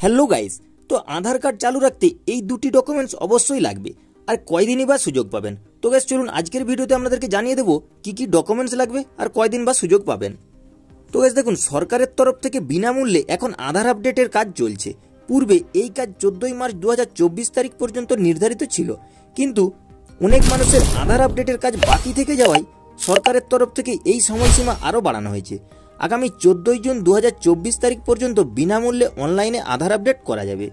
Hello guys, তো আধার card চালু রাখতে এই দুটি ডকুমেন্টস অবশ্যই লাগবে। আর কয়দিনই বা সুযোগ পাবেন? তো গাইস চলুন আজকের ভিডিওতে আপনাদেরকে জানিয়ে দেবো কি কি ডকুমেন্টস লাগবে আর কয়দিন বা সুযোগ পাবেন। তো গাইস দেখুন, সরকারের তরফ থেকে বিনামূল্যে এখন আধার আপডেটের কাজ চলছে। পূর্বে এই কাজ 14 মার্চ 2024 তারিখ পর্যন্ত নির্ধারিত ছিল, কিন্তু অনেক মানুষের আধার আপডেটের কাজ বাকি থেকে যাওয়ায় সরকারের তরফ থেকে এই সময়সীমা আরও বাড়ানো হয়েছে। আগামী 14 জুন 2024 তারিখ পর্যন্ত বিনামূল্যে অনলাইনে আধার আপডেট করা যাবে।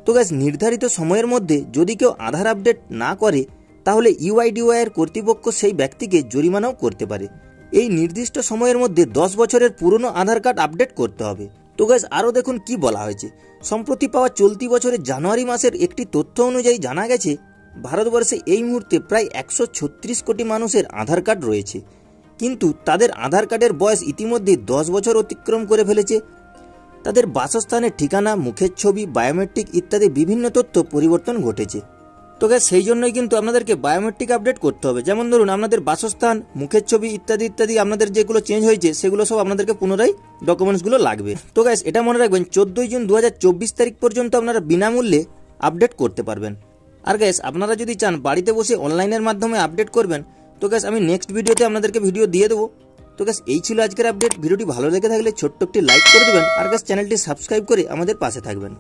তো গাইস, নির্ধারিত সময়ের মধ্যে যদি কেউ আধার আপডেট না করে তাহলে ইউআইডিওআই এর কর্তৃপক্ষ সেই ব্যক্তিকে জরিমানাও করতে পারে। এই নির্দিষ্ট সময়ের মধ্যে 10 বছরের পুরনো আধার কার্ড আপডেট করতে হবে। তো গাইস আরও দেখুন কি বলা হয়েছে। সম্প্রতি পাওয়া চলতি বছরের জানুয়ারি মাসের একটি তথ্য অনুযায়ী জানা গেছে ভারতবর্ষে এই মুহূর্তে প্রায় 136 কোটি মানুষের আধার কার্ড রয়েছে, কিন্তু তাদের আধার কার্ডের বয়স ইতিমধ্যে 10 বছর অতিক্রম করে ফেলেছে। তাদের বাসস্থানের ঠিকানা, মুখের ছবি, বায়োমেট্রিক ইত্যাদি বিভিন্ন তথ্য পরিবর্তন ঘটেছে। তো গাইস সেই জন্যই কিন্তু আপনাদেরকে বায়োমেট্রিক আপডেট করতে হবে। যেমন ধরুন আপনাদের বাসস্থান, মুখের ছবি ইত্যাদি ইত্যাদি আপনাদের যেগুলো চেঞ্জ হয়েছে সেগুলো সব আপনাদেরকে পুনরায় ডকুমেন্টসগুলো লাগবে। তো গাইস এটা মনে রাখবেন, 14 জুন 2024 তারিখ পর্যন্ত আপনারা বিনামূল্যে আপডেট করতে পারবেন। আর গাইস আপনারা যদি চান বাড়িতে বসে অনলাইনের মাধ্যমে আপডেট করবেন, তো গাইস আমি নেক্সট ভিডিওতে আপনাদেরকে ভিডিও দিয়ে দেবো। তো গাইস এই ছিল আজকের আপডেট। ভিডিওটি ভালো লেগে থাকলে ছোট্ট একটি লাইক করে দেবেন, আর গাইস চ্যানেলটি সাবস্ক্রাইব করে আমাদের পাশে থাকবেন।